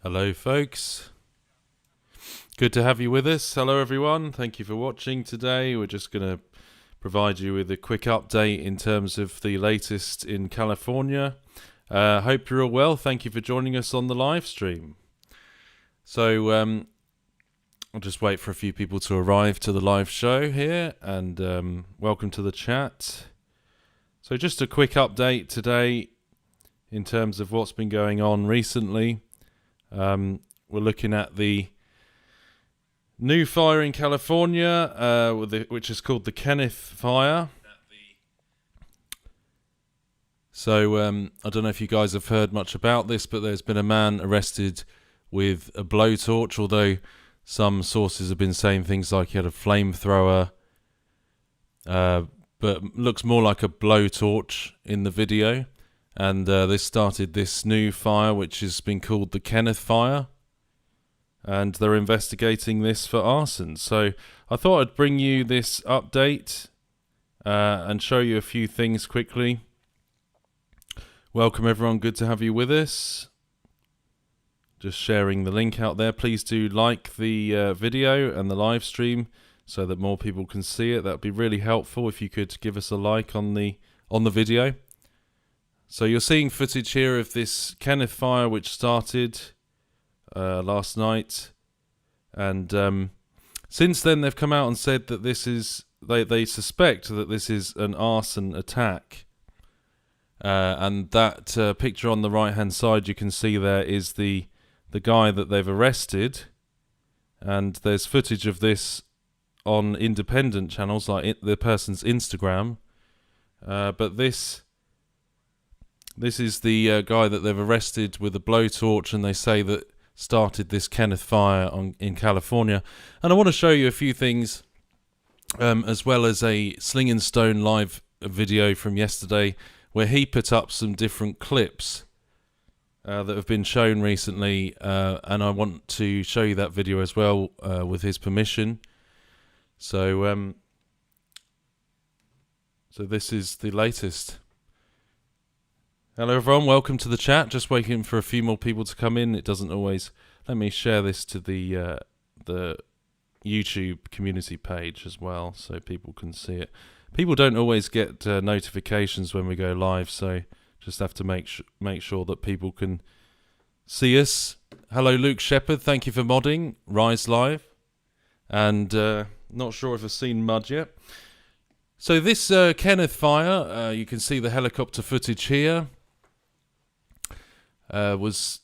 Hello folks, good to have you with us. Hello everyone, thank you for watching today. We're just going to provide you with a quick update in terms of the latest in California. Hope you're all well, thank you for joining us on the live stream. So I'll just wait for a few people to arrive to the live show here, and welcome to the chat. So just a quick update today in terms of what's been going on recently. We're looking at the new fire in California, which is called the Kenneth fire. So I don't know if you guys have heard much about this, but there's been a man arrested with a blowtorch, although some sources have been saying things like he had a flamethrower, but looks more like a blowtorch in the video. And this started this new fire, which has been called the Kenneth fire, and they're investigating this for arson. So I thought I'd bring you this update and show you a few things quickly. Welcome everyone, good to have you with us. Just sharing the link out there. Please do like the video and the live stream so that more people can see it. That would be really helpful if you could give us a like on the video. So you're seeing footage here of this Kenneth fire, which started last night, and since then they've come out and said that this is they suspect that this is an arson attack, and that picture on the right hand side you can see there is the guy that they've arrested, and there's footage of this on independent channels like the person's Instagram, but this is the guy that they've arrested with a blowtorch, and they say that started this Kenneth fire in California. And I want to show you a few things, as well as a Sling and Stone live video from yesterday, where he put up some different clips that have been shown recently, and I want to show you that video as well with his permission. So, so this is the latest. Hello everyone, welcome to the chat. Just waiting for a few more people to come in. It doesn't always... Let me share this to the YouTube community page as well so people can see it. People don't always get notifications when we go live, so just have to make sure that people can see us. Hello Luke Shepherd, thank you for modding Rise Live. And not sure if I've seen Mud yet. So this Kenneth fire, you can see the helicopter footage here. Was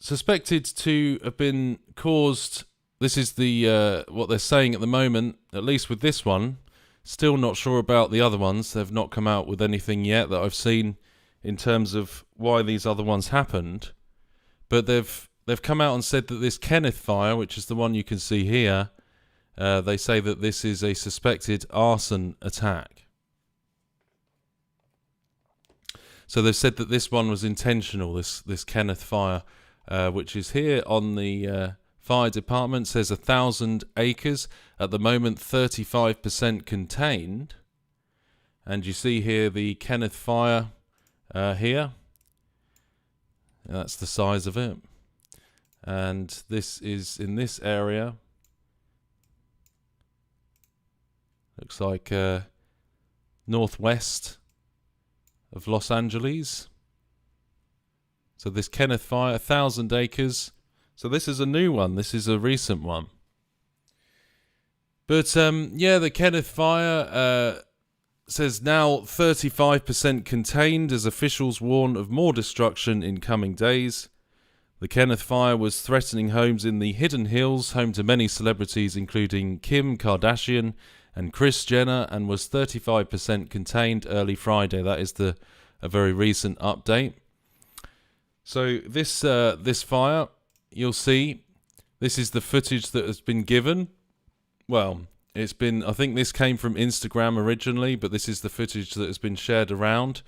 suspected to have been caused. This is the what they're saying at the moment, at least with this one. Still not sure about the other ones. They've not come out with anything yet that I've seen in terms of why these other ones happened. But they've come out and said that this Kenneth fire, which is the one you can see here, they say that this is a suspected arson attack. So they've said that this one was intentional, this Kenneth fire, which is here on the fire department. Says 1,000 acres. At the moment, 35% contained. And you see here the Kenneth fire here. That's the size of it. And this is in this area. Looks like northwest of Los Angeles. So this Kenneth fire, 1,000 acres. So this is a new one. This is a recent one. But yeah, the Kenneth fire says now 35% contained as officials warn of more destruction in coming days. The Kenneth fire was threatening homes in the Hidden Hills, home to many celebrities including Kim Kardashian and Kris Jenner, and was 35% contained early Friday. That is a very recent update. So this fire, you'll see, this is the footage that has been given. Well, it's been, I think this came from Instagram originally, but this is the footage that has been shared around.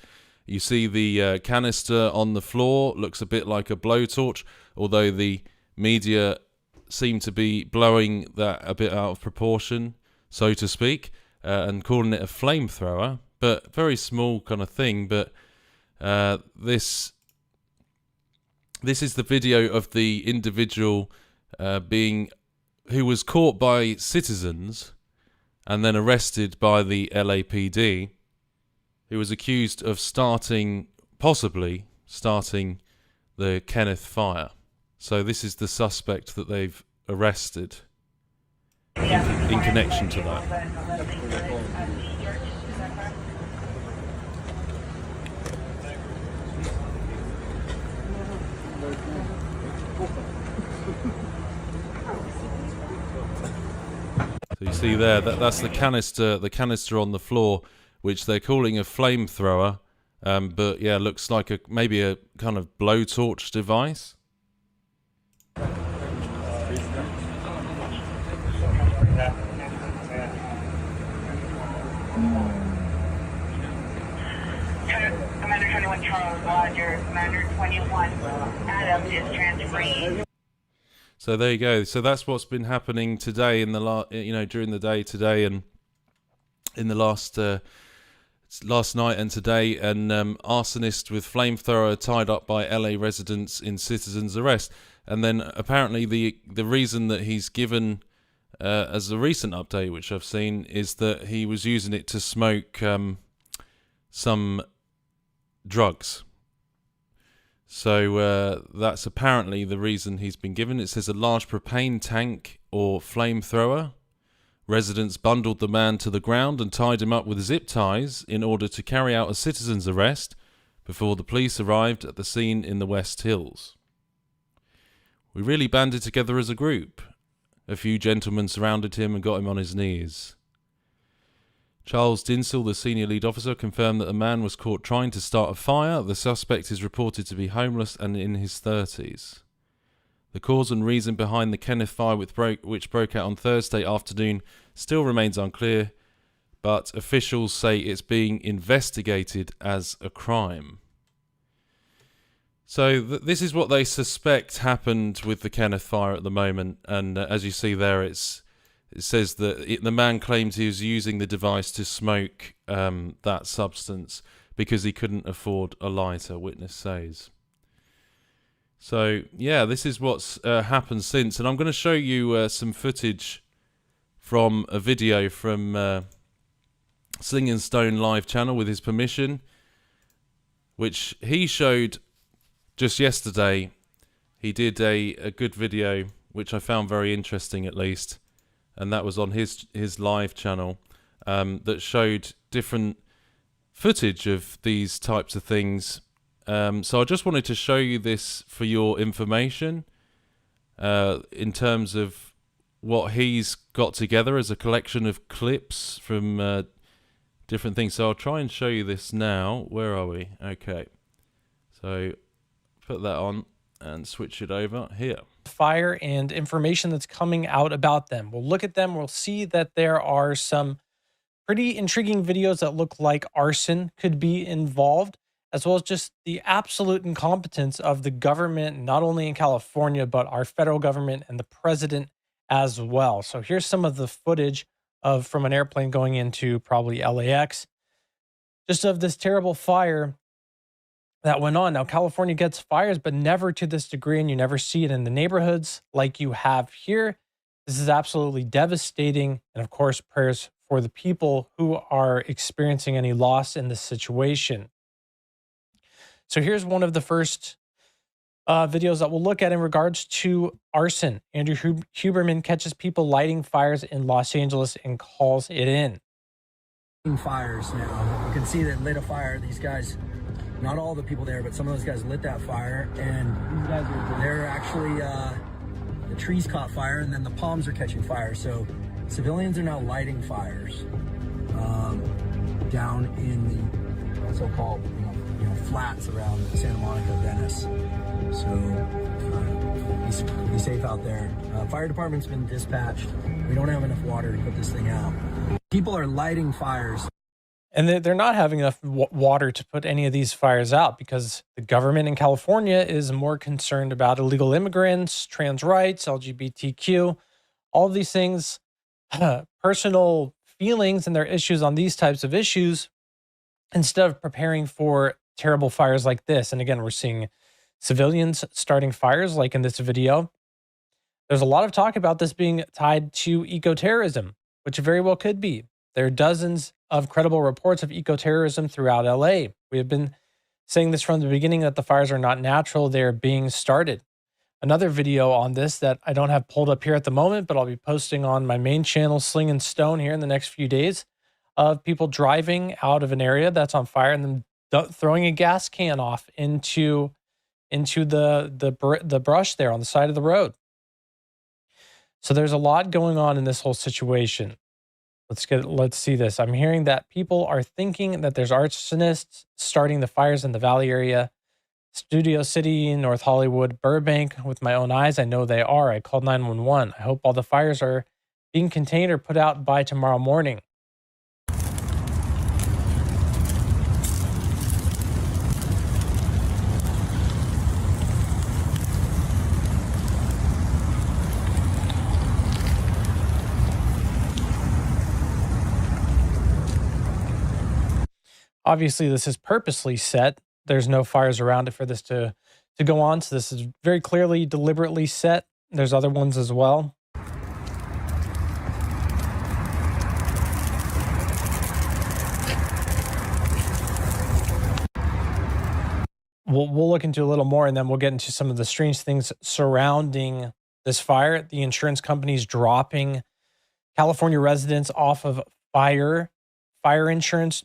You see the canister on the floor, looks a bit like a blowtorch, although the media seem to be blowing that a bit out of proportion, so to speak, and calling it a flamethrower, but very small kind of thing. But this This is the video of the individual who was caught by citizens and then arrested by the LAPD, who was accused of possibly starting the Kenneth fire. So this is the suspect that they've arrested in connection to that. So you see there, that's the canister on the floor, which they're calling a flamethrower, but yeah, looks like maybe a kind of blowtorch device. Commander 21 Charles, Roger. Commander 21 Adams is transferring. So there you go. So that's what's been happening today in the during the day today and in the last night and today. An arsonist with flamethrower tied up by LA residents in citizen's arrest. And then apparently the reason that he's given as a recent update, which I've seen, is that he was using it to smoke some drugs. So that's apparently the reason he's been given. It says a large propane tank or flamethrower. Residents bundled the man to the ground and tied him up with zip ties in order to carry out a citizen's arrest before the police arrived at the scene in the West Hills. We really banded together as a group. A few gentlemen surrounded him and got him on his knees. Charles Dinsel, the senior lead officer, confirmed that a man was caught trying to start a fire. The suspect is reported to be homeless and in his 30s. The cause and reason behind the Kenneth fire, which broke out on Thursday afternoon, still remains unclear, but officials say it's being investigated as a crime. So this is what they suspect happened with the Kenneth fire at the moment, and as you see there, it says that the man claimed he was using the device to smoke that substance because he couldn't afford a lighter, witness says. So, yeah, this is what's happened since. And I'm going to show you some footage from a video from Sling and Stone live channel with his permission, which he showed just yesterday. He did a good video, which I found very interesting at least. And that was on his live channel that showed different footage of these types of things. So I just wanted to show you this for your information in terms of what he's got together as a collection of clips from different things. So I'll try and show you this now. Where are we? Okay. So put that on and switch it over here. Fire and information that's coming out about them. We'll look at them. We'll see that there are some pretty intriguing videos that look like arson could be involved, as well as just the absolute incompetence of the government, not only in California, but our federal government and the president as well. So here's some of the footage from an airplane going into probably LAX, just of this terrible fire that went on. Now, California gets fires, but never to this degree, and you never see it in the neighborhoods like you have here. This is absolutely devastating. And of course, prayers for the people who are experiencing any loss in this situation. So here's one of the first videos that we'll look at in regards to arson. Andrew Huberman catches people lighting fires in Los Angeles and calls it in. Fires now. You can see that lit a fire. These guys, not all the people there, but some of those guys lit that fire, and they're actually, the trees caught fire, and then the palms are catching fire. So civilians are now lighting fires down in the so-called flats around Santa Monica, Venice. So be safe out there. Fire department's been dispatched. We don't have enough water to put this thing out. People are lighting fires. And they're not having enough water to put any of these fires out because the government in California is more concerned about illegal immigrants, trans rights, LGBTQ, all of these things, personal feelings and their issues on these types of issues, instead of preparing for terrible fires like this. And again, we're seeing civilians starting fires, like in this video. There's a lot of talk about this being tied to eco-terrorism, which very well could be. There are dozens of credible reports of eco-terrorism throughout LA. We have been saying this from the beginning that the fires are not natural, they're being started. Another video on this that I don't have pulled up here at the moment, but I'll be posting on my main channel, Sling and Stone, here in the next few days, of people driving out of an area that's on fire and then throwing a gas can off into the brush there on the side of the road. So there's a lot going on in this whole situation. Let's see this. I'm hearing that people are thinking that there's arsonists starting the fires in the Valley area, Studio City, North Hollywood, Burbank. With my own eyes, I know they are. I called 911. I hope all the fires are being contained or put out by tomorrow morning. Obviously, this is purposely set. There's no fires around it for this to go on. So this is very clearly, deliberately set. There's other ones as well. We'll look into a little more, and then we'll get into some of the strange things surrounding this fire. The insurance companies dropping California residents off of fire insurance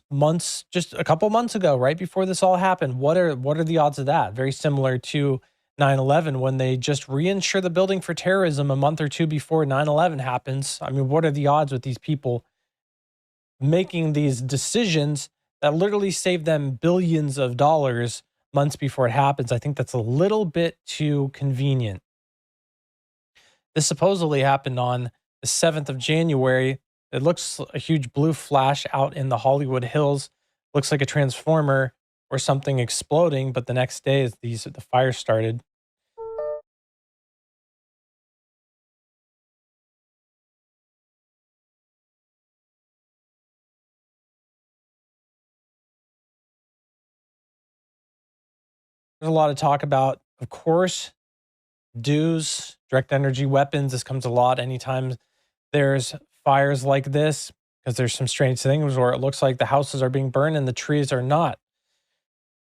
just a couple months ago, right before this all happened. What are the odds of that? Very similar to 9/11, when they just reinsure the building for terrorism a month or two before 9/11 happens. I mean, what are the odds with these people making these decisions that literally save them billions of dollars months before it happens? I think that's a little bit too convenient. This supposedly happened on the 7th of January. It looks a huge blue flash out in the Hollywood Hills. Looks like a transformer or something exploding, but the next day the fire started. There's a lot of talk about, of course, DEWs, direct energy weapons. This comes a lot anytime there's fires like this, because there's some strange things where it looks like the houses are being burned and the trees are not.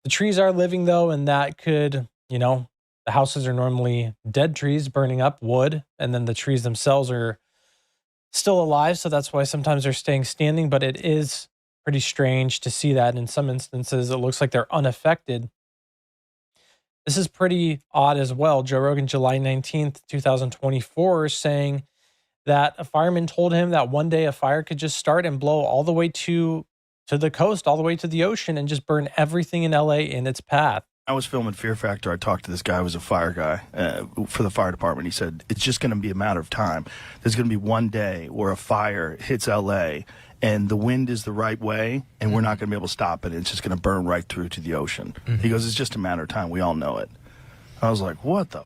The trees are living, though, and that could, the houses are normally dead trees burning up wood, and then the trees themselves are still alive, so that's why sometimes they're staying standing. But it is pretty strange to see that in some instances it looks like they're unaffected. This is pretty odd as well. Joe Rogan, July 19th, 2024, saying that a fireman told him that one day a fire could just start and blow all the way to the coast, all the way to the ocean, and just burn everything in LA in its path. I was filming Fear Factor. I talked to this guy who was a fire guy for the fire department. He said, it's just going to be a matter of time. There's going to be one day where a fire hits LA and the wind is the right way and we're not going to be able to stop it. It's just going to burn right through to the ocean. He goes, it's just a matter of time. We all know it. I was like, what the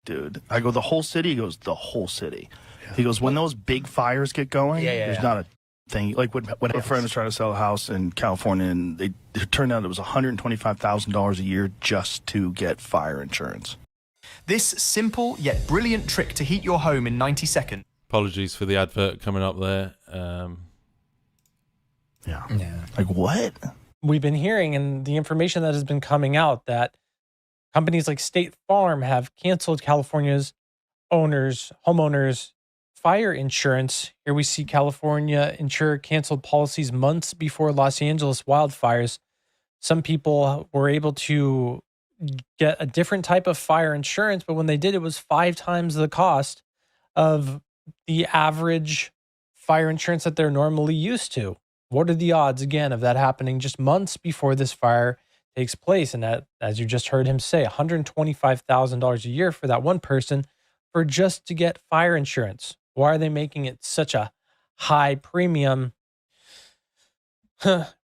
dude? I go, the whole city? He goes, the whole city. He goes, when those big fires get going, there's not a thing. Like when a friend was trying to sell a house in California, and it turned out it was $125,000 a year just to get fire insurance. This simple yet brilliant trick to heat your home in 90 seconds. Apologies for the advert coming up there. Yeah. Like what? We've been hearing, and the information that has been coming out, that companies like State Farm have canceled California's homeowners fire insurance. Here we see California insurer canceled policies months before Los Angeles wildfires. Some people were able to get a different type of fire insurance, but when they did, it was 5 times the cost of the average fire insurance that they're normally used to. What are the odds, again, of that happening just months before this fire takes place? And that, as you just heard him say, $125,000 a year for that one person for just to get fire insurance. Why are they making it such a high premium?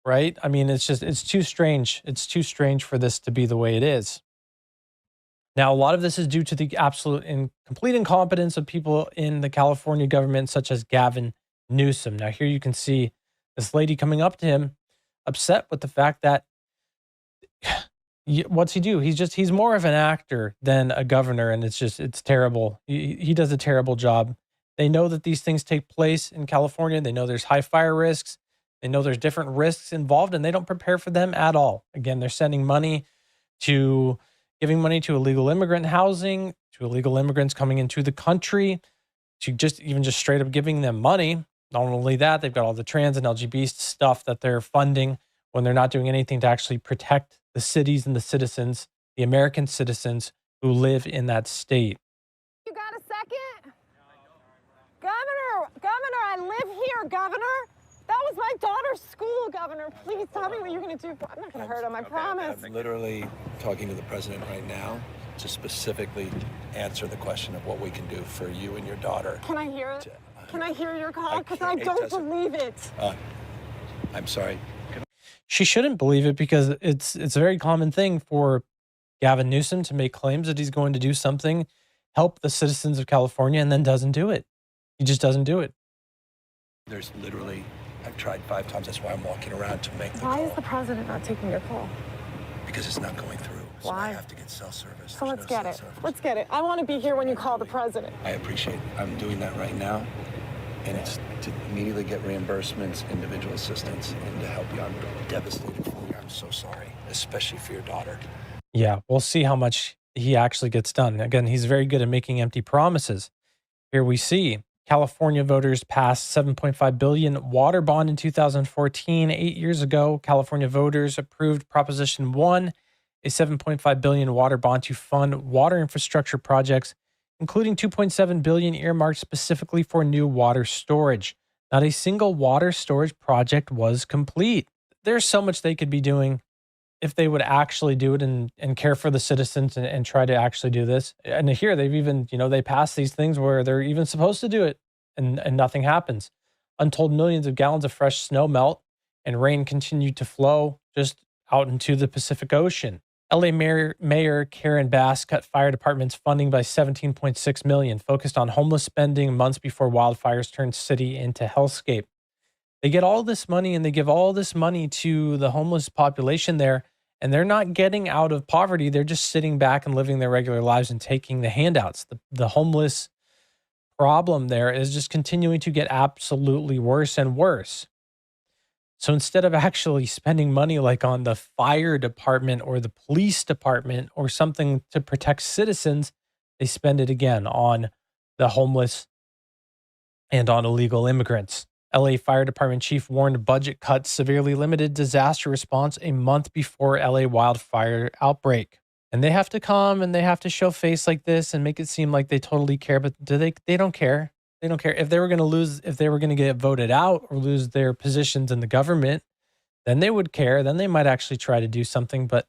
Right? I mean, it's too strange. It's too strange for this to be the way it is. Now, a lot of this is due to the absolute and complete incompetence of people in the California government, such as Gavin Newsom. Now, here you can see this lady coming up to him, upset with the fact that What's he do? He's more of an actor than a governor, and it's terrible. He does a terrible job. They know that these things take place in California. They know there's high fire risks. They know there's different risks involved, and they don't prepare for them at all. Again, they're sending money to giving money to illegal immigrant housing, to illegal immigrants coming into the country, to just straight up giving them money. Not only that, they've got all the trans and LGBT stuff that they're funding when they're not doing anything to actually protect the cities and the citizens, the American citizens who live in that state. You got a second? Governor, I live here, Governor. That was my daughter's school, Governor. Please tell me what you're going to do. I'm not going to hurt him, I promise. I'm literally talking to the president right now to specifically answer the question of what we can do for you and your daughter. Can I hear it? Can I hear your call? Because I don't believe it. I'm sorry. She shouldn't believe it because it's a very common thing for Gavin Newsom to make claims that he's going to do something, help the citizens of California, and then doesn't do it. He just doesn't do it. There's literally, I've tried 5 times. That's why I'm walking around to make the call. Why is the president not taking your call? Because it's not going through. So Why? I have to get cell service. So let's There's no get cell it. service. Let's get it. I want to be here when you call the president. I appreciate it. I'm doing that right now. And it's to immediately get reimbursements, individual assistance, and to help you. I'm devastated for you. I'm so sorry, especially for your daughter. Yeah, we'll see how much he actually gets done. Again, he's very good at making empty promises. Here we see California voters passed $7.5 billion water bond in 2014. 8 years ago, California voters approved Proposition 1, a $7.5 billion water bond to fund water infrastructure projects, including $2.7 billion earmarked specifically for new water storage. Not a single water storage project was complete. There's so much they could be doing if they would actually do it and care for the citizens and try to actually do this. And here they've even, they pass these things where they're even supposed to do it and nothing happens. Untold millions of gallons of fresh snow melt and rain continue to flow just out into the Pacific Ocean. LA Mayor Karen Bass cut fire department's funding by $17.6 million, focused on homeless spending months before wildfires turned city into hellscape. They get all this money and they give all this money to the homeless population there, and they're not getting out of poverty. They're just sitting back and living their regular lives and taking the handouts. The homeless problem there is just continuing to get absolutely worse and worse. So instead of actually spending money like on the fire department or the police department or something to protect citizens, they spend it again on the homeless and on illegal immigrants. LA Fire Department chief warned budget cuts severely limited disaster response a month before LA wildfire outbreak. And they have to come and they have to show face like this and make it seem like they totally care, but they don't care. They don't care. If they were going to get voted out or lose their positions in the government, then they would care. Then they might actually try to do something. But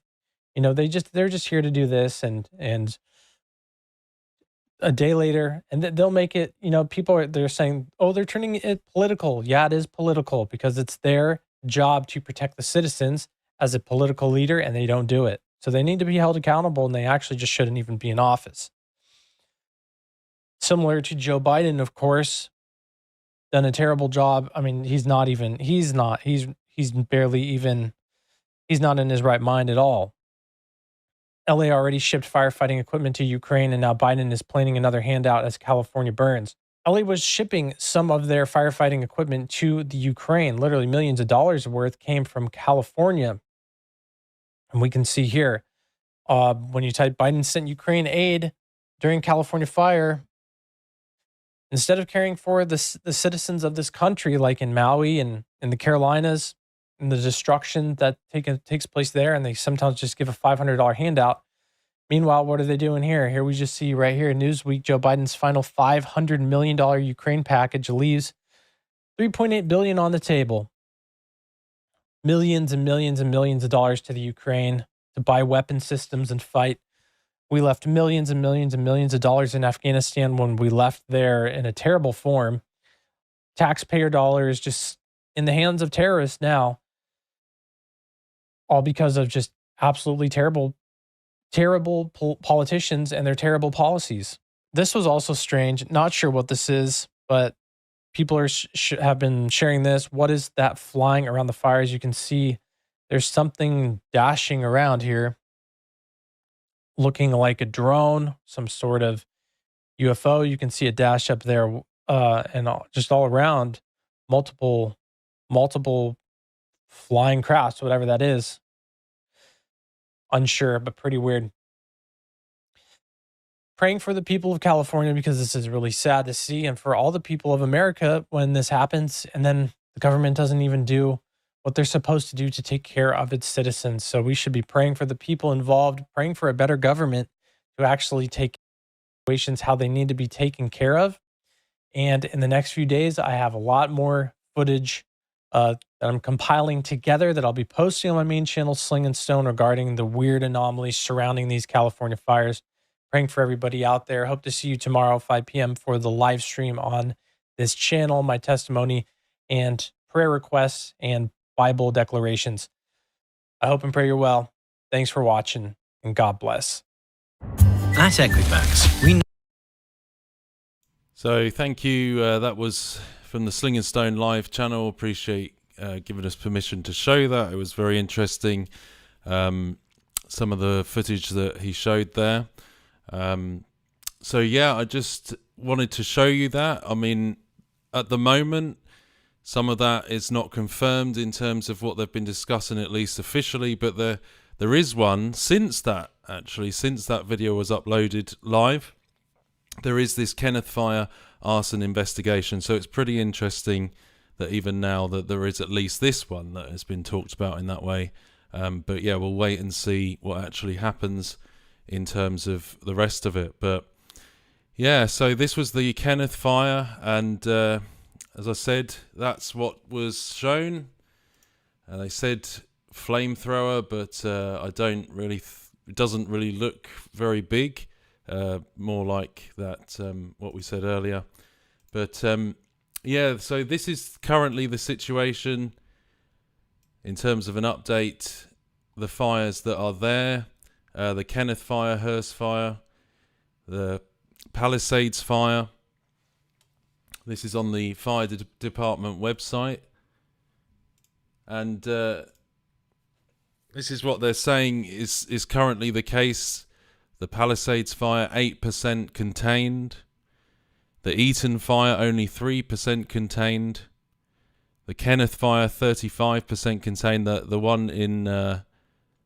they're just here to do this, and a day later, and they'll make it. They're saying, oh, they're turning it political. Yeah, it is political because it's their job to protect the citizens as a political leader, and they don't do it. So they need to be held accountable, and they actually just shouldn't even be in office. Similar to Joe Biden, of course, done a terrible job. I mean, he's not in his right mind at all. LA already shipped firefighting equipment to Ukraine, and now Biden is planning another handout as California burns. LA was shipping some of their firefighting equipment to the Ukraine. Literally millions of dollars worth came from California. And we can see here, when you type Biden sent Ukraine aid during California fire, instead of caring for the citizens of this country, like in Maui and in the Carolinas, and the destruction that takes place there, and they sometimes just give a $500 handout. Meanwhile, what are they doing here? Here we just see right here, Newsweek, Joe Biden's final $500 million Ukraine package leaves $3.8 billion on the table. Millions and millions and millions of dollars to the Ukraine to buy weapon systems and fight. We left millions and millions and millions of dollars in Afghanistan when we left there in a terrible form. Taxpayer dollars just in the hands of terrorists now. All because of just absolutely terrible politicians and their terrible policies. This was also strange. Not sure what this is, but people have been sharing this. What is that flying around the fires? You can see there's something dashing around here. looking like a drone, some sort of UFO. You can see a dash up there, and just all around, multiple flying crafts, whatever that is. Unsure, but pretty weird. Praying for the people of California because this is really sad to see, and for all the people of America when this happens, and then the government doesn't even do what they're supposed to do to take care of its citizens. So we should be praying for the people involved, praying for a better government to actually take situations how they need to be taken care of. And in the next few days, I have a lot more footage that I'm compiling together that I'll be posting on my main channel, Sling and Stone, regarding the weird anomalies surrounding these California fires. Praying for everybody out there. Hope to see you tomorrow, 5 p.m. for the live stream on this channel, my testimony and prayer requests and Bible declarations. I hope and pray you're well. Thanks for watching, and God bless. At Equifax, we know. So thank you. That was from the Sling and Stone live channel. Appreciate giving us permission to show that. It was very interesting. Some of the footage that he showed there. So yeah, I just wanted to show you that. I mean, at the moment, some of that is not confirmed in terms of what they've been discussing, at least officially, but there is one since that video was uploaded live. There is this Kenneth Fire arson investigation, so it's pretty interesting that even now that there is at least this one that has been talked about in that way. But yeah, we'll wait and see what actually happens in terms of the rest of it. But yeah, so this was the Kenneth Fire, and as I said, that's what was shown. They said flamethrower, but I don't really it doesn't really look very big, more like that what we said earlier. But yeah, so this is currently the situation in terms of an update. The fires that are there, the Kenneth Fire, Hearst Fire, the Palisades Fire. This is on the fire department website, and this is what they're saying is currently the case. The Palisades Fire, 8% contained. The Eaton Fire, only 3% contained. The Kenneth Fire, 35% contained. The one in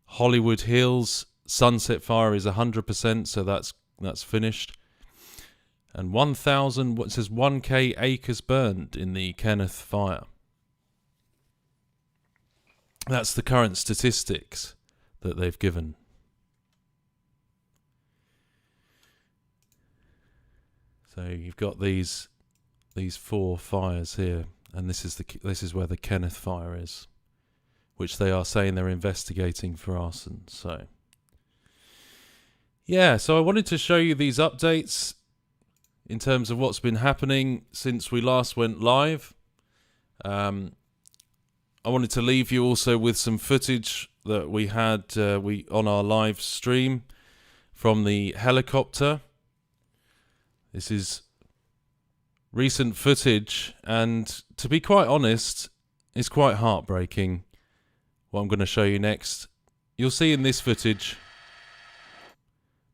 Hollywood Hills, Sunset Fire, is 100%, so that's finished. And 1,000, what says 1K acres burned in the Kenneth Fire. That's the current statistics that they've given. So you've got these 4 fires here, and this is where the Kenneth Fire is, which they are saying they're investigating for arson. So yeah, so I wanted to show you these updates in terms of what's been happening since we last went live. I wanted to leave you also with some footage that we had on our live stream from the helicopter. This is recent footage, and to be quite honest, it's quite heartbreaking what I'm going to show you next. You'll see in this footage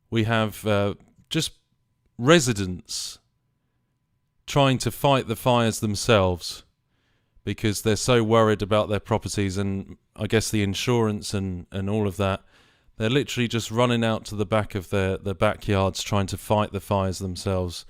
we have just residents trying to fight the fires themselves because they're so worried about their properties and I guess the insurance and all of that. They're literally just running out to the back of their backyards trying to fight the fires themselves.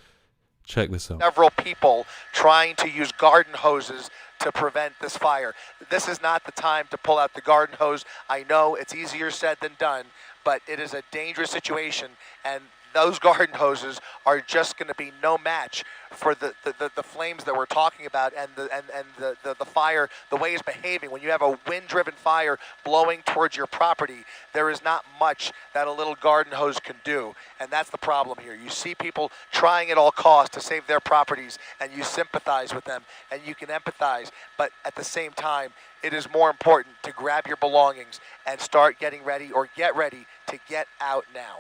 Check this out. Several people trying to use garden hoses to prevent this fire. This is not the time to pull out the garden hose. I know it's easier said than done, but it is a dangerous situation, and those garden hoses are just going to be no match for the flames that we're talking about and the fire, the way it's behaving. When you have a wind-driven fire blowing towards your property, there is not much that a little garden hose can do, and that's the problem here. You see people trying at all costs to save their properties, and you sympathize with them, and you can empathize, but at the same time, it is more important to grab your belongings and start getting ready, or get ready to get out now.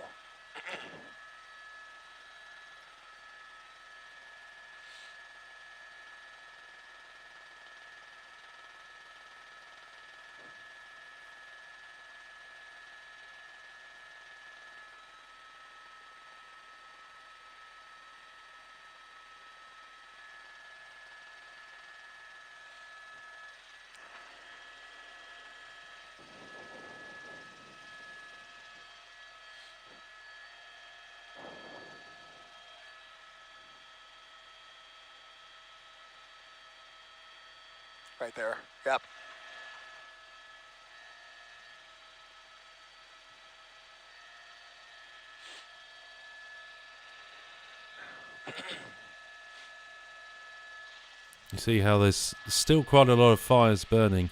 right there. Yep. You see how there's still quite a lot of fires burning,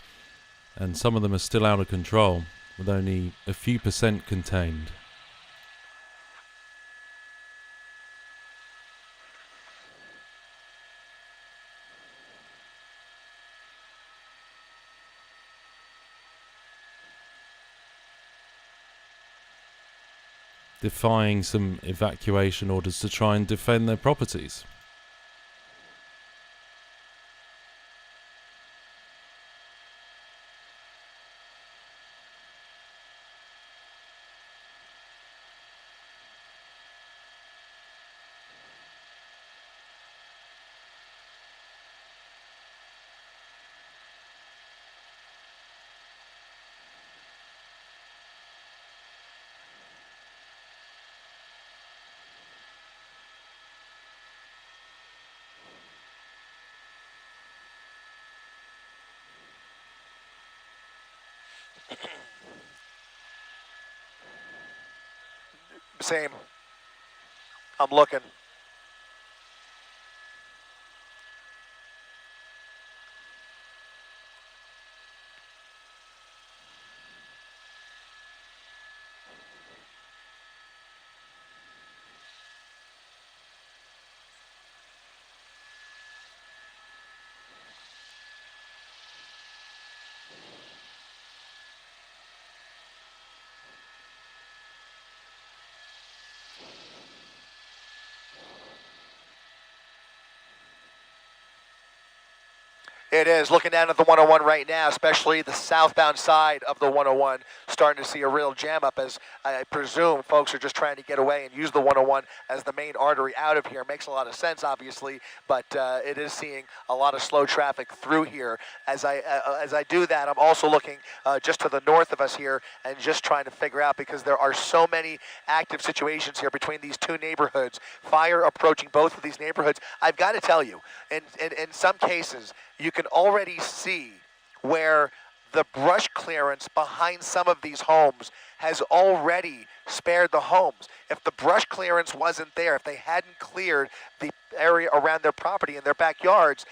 and some of them are still out of control, with only a few percent contained. Defying some evacuation orders to try and defend their properties. Same. I'm looking. It is. Looking down at the 101 right now, especially the southbound side of the 101, starting to see a real jam up as I presume folks are just trying to get away and use the 101 as the main artery out of here. Makes a lot of sense, obviously, but it is seeing a lot of slow traffic through here. As I do that, I'm also looking just to the north of us here and just trying to figure out, because there are so many active situations here between these two neighborhoods, fire approaching both of these neighborhoods. I've got to tell you, in some cases, you can already see where the brush clearance behind some of these homes has already spared the homes. If the brush clearance wasn't there, if they hadn't cleared the area around their property and their backyards,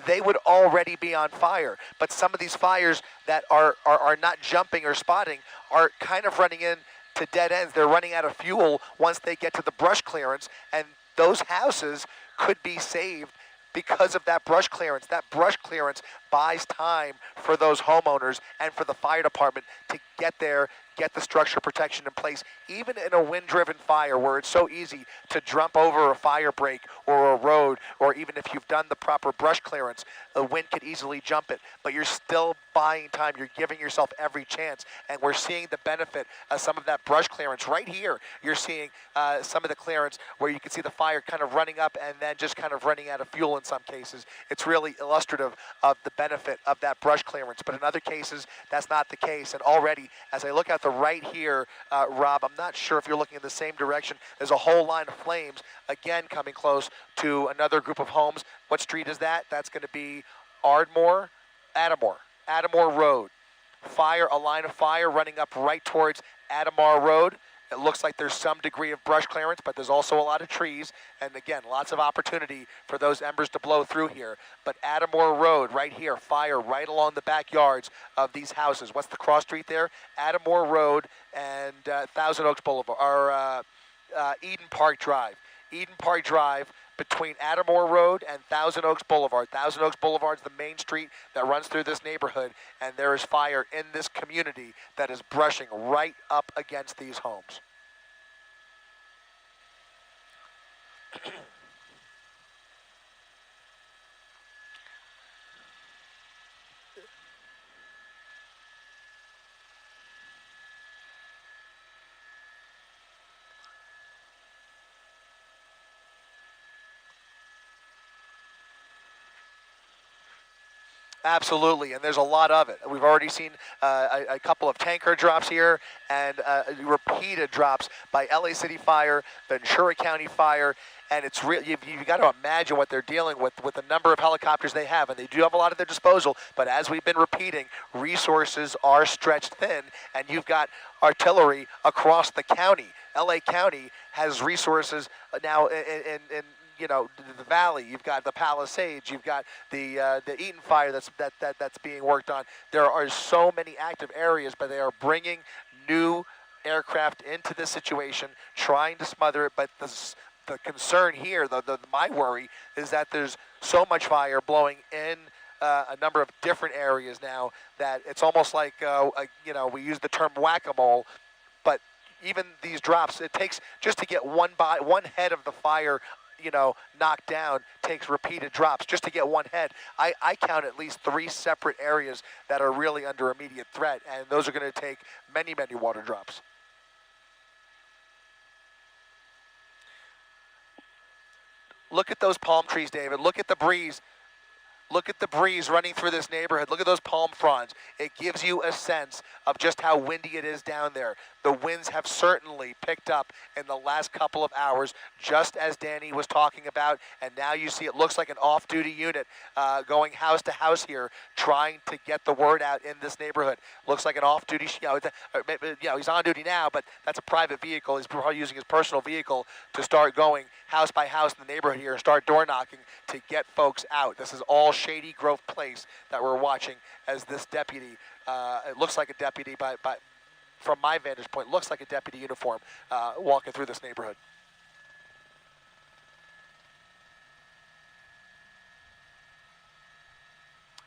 they would already be on fire. But some of these fires that are not jumping or spotting are kind of running in to dead ends. They're running out of fuel once they get to the brush clearance, and those houses could be saved because of that brush clearance. That brush clearance buys time for those homeowners and for the fire department to get there, get the structure protection in place, even in a wind-driven fire where it's so easy to jump over a fire break or a road, or even if you've done the proper brush clearance, the wind could easily jump it, but you're still buying time. You're giving yourself every chance, and we're seeing the benefit of some of that brush clearance right here. You're seeing some of the clearance where you can see the fire kind of running up and then just kind of running out of fuel in some cases. It's really illustrative of the benefit of that brush clearance, but in other cases, that's not the case. And already, as I look at the right here, Rob, I'm not sure if you're looking in the same direction. There's a whole line of flames, again, coming close to another group of homes. What street is that? That's going to be Ardmore Road. Fire, a line of fire running up right towards Adamar Road. It looks like there's some degree of brush clearance, but there's also a lot of trees. And again, lots of opportunity for those embers to blow through here. But Adamore Road, right here, fire right along the backyards of these houses. What's the cross street there? Adamore Road and Thousand Oaks Boulevard, or Eden Park Drive. Eden Park Drive between Adamore Road and Thousand Oaks Boulevard. Thousand Oaks Boulevard is the main street that runs through this neighborhood, and there is fire in this community that is brushing right up against these homes. Absolutely, and there's a lot of it. We've already seen a couple of tanker drops here and repeated drops by LA City Fire, Ventura County Fire, and it's really, you've got to imagine what they're dealing with the number of helicopters they have, and they do have a lot at their disposal, but as we've been repeating, resources are stretched thin, and you've got artillery across the county. LA County has resources now in the valley. You've got the Palisades. You've got the Eaton Fire that's being worked on. There are so many active areas, but they are bringing new aircraft into this situation, trying to smother it. But the concern here, my worry, is that there's so much fire blowing in a number of different areas now that it's almost like we use the term whack-a-mole, but even these drops, it takes just to get one head of the fire knocked down, takes repeated drops just to get one head. I count at least 3 separate areas that are really under immediate threat, and those are going to take many, many water drops. Look at those palm trees, David. Look at the breeze. Look at the breeze running through this neighborhood. Look at those palm fronds. It gives you a sense of just how windy it is down there. The winds have certainly picked up in the last couple of hours, just as Danny was talking about. And now you see it looks like an off-duty unit going house to house here, trying to get the word out in this neighborhood. Looks like an off-duty, he's on duty now, but that's a private vehicle. He's probably using his personal vehicle to start going house by house in the neighborhood here and start door knocking to get folks out. This is all Shady Grove Place that we're watching as this deputy, it looks like a deputy, but from my vantage point, looks like a deputy uniform walking through this neighborhood.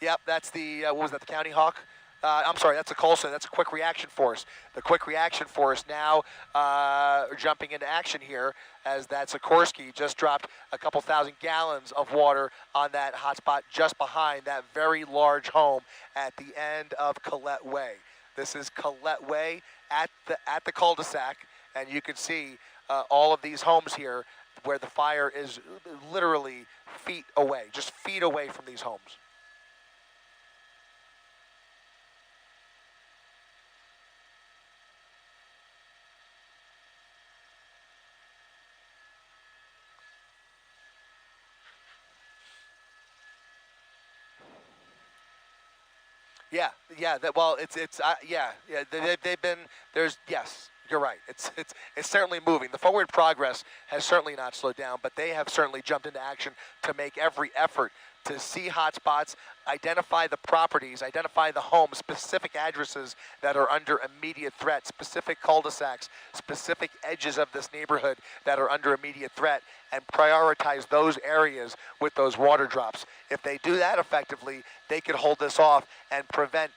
Yep, that's the, what was that, the County Hawk? I'm sorry, that's a Colson. That's a quick reaction force. The quick reaction force now jumping into action here, as that Sikorsky just dropped a couple thousand gallons of water on that hotspot just behind that very large home at the end of Collette Way. This is Collette Way at the cul-de-sac, and you can see all of these homes here where the fire is literally feet away, just feet away from these homes. Yeah. They've been. Yes, you're right. It's certainly moving. The forward progress has certainly not slowed down, but they have certainly jumped into action to make every effort to see hotspots, identify the properties, identify the homes, specific addresses that are under immediate threat, specific cul-de-sacs, specific edges of this neighborhood that are under immediate threat, and prioritize those areas with those water drops. If they do that effectively, they could hold this off and prevent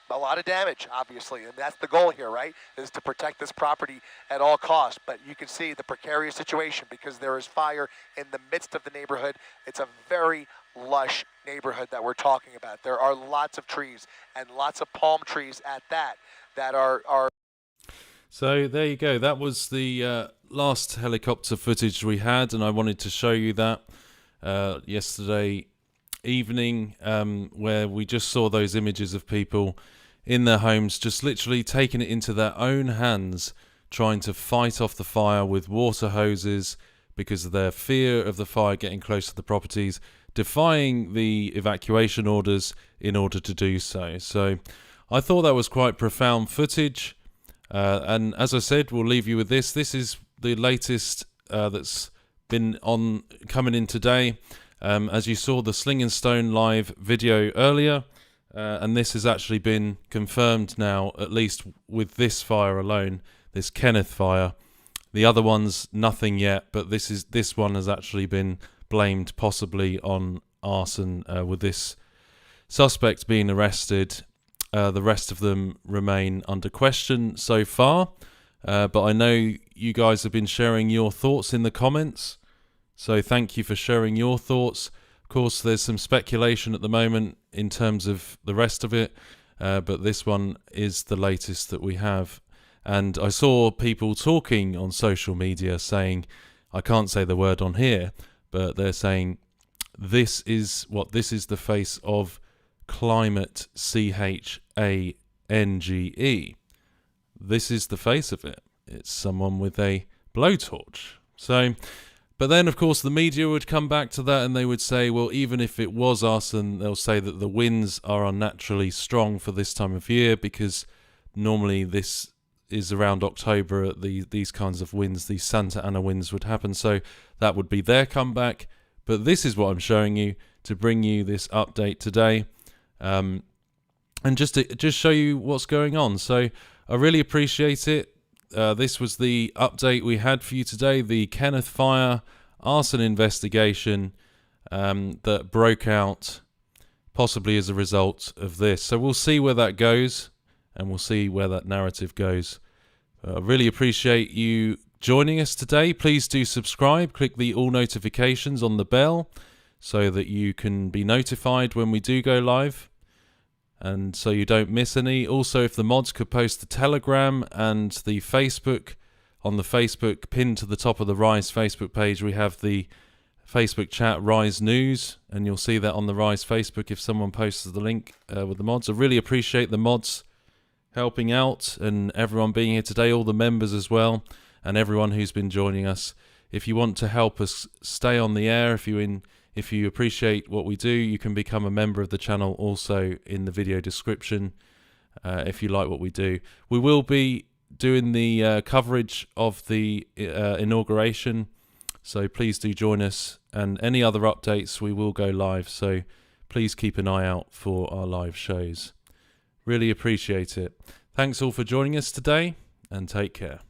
a lot of damage, obviously, and that's the goal here, right, is to protect this property at all costs. But you can see the precarious situation because there is fire in the midst of the neighborhood. It's a very lush neighborhood that we're talking about. There are lots of trees and lots of palm trees at that are. So there you go. That was the last helicopter footage we had, and I wanted to show you that yesterday evening, where we just saw those images of people in their homes just literally taking it into their own hands, trying to fight off the fire with water hoses because of their fear of the fire getting close to the properties, defying the evacuation orders in order to do so. So I thought that was quite profound footage, and as I said, we'll leave you with this. This is the latest that's been coming in today. As you saw the Sling and Stone live video earlier, and this has actually been confirmed now, at least with this fire alone, this Kenneth fire. The other one's nothing yet, but this one has actually been blamed possibly on arson, with this suspect being arrested. The rest of them remain under question so far, but I know you guys have been sharing your thoughts in the comments. So thank you for sharing your thoughts. Of course, there's some speculation at the moment in terms of the rest of it, but this one is the latest that we have. And I saw people talking on social media saying, I can't say the word on here, but they're saying this is the face of climate, CHANGE. This is the face of it. It's someone with a blowtorch. So, but then of course the media would come back to that and they would say, well, even if it was arson, they'll say that the winds are unnaturally strong for this time of year, because normally this is around October, these kinds of winds, these Santa Ana winds would happen. So that would be their comeback. But this is what I'm showing you to bring you this update today, and just to show you what's going on. So I really appreciate it. This was the update we had for you today, the Kenneth fire arson investigation that broke out possibly as a result of this. So we'll see where that goes, and we'll see where that narrative goes. I really appreciate you joining us today. Please do subscribe, click the all notifications on the bell so that you can be notified when we do go live, and so you don't miss any. Also, if the mods could post the Telegram and the Facebook, on the Facebook pinned to the top of the Rise Facebook page, we have the Facebook chat Rise News, and you'll see that on the Rise Facebook if someone posts the link with the mods. I really appreciate the mods helping out and everyone being here today, all the members as well, and everyone who's been joining us. If you want to help us stay on the air, if you appreciate what we do, you can become a member of the channel also in the video description if you like what we do. We will be doing the coverage of the inauguration, so please do join us, and any other updates we will go live, so please keep an eye out for our live shows. Really appreciate it. Thanks all for joining us today, and take care.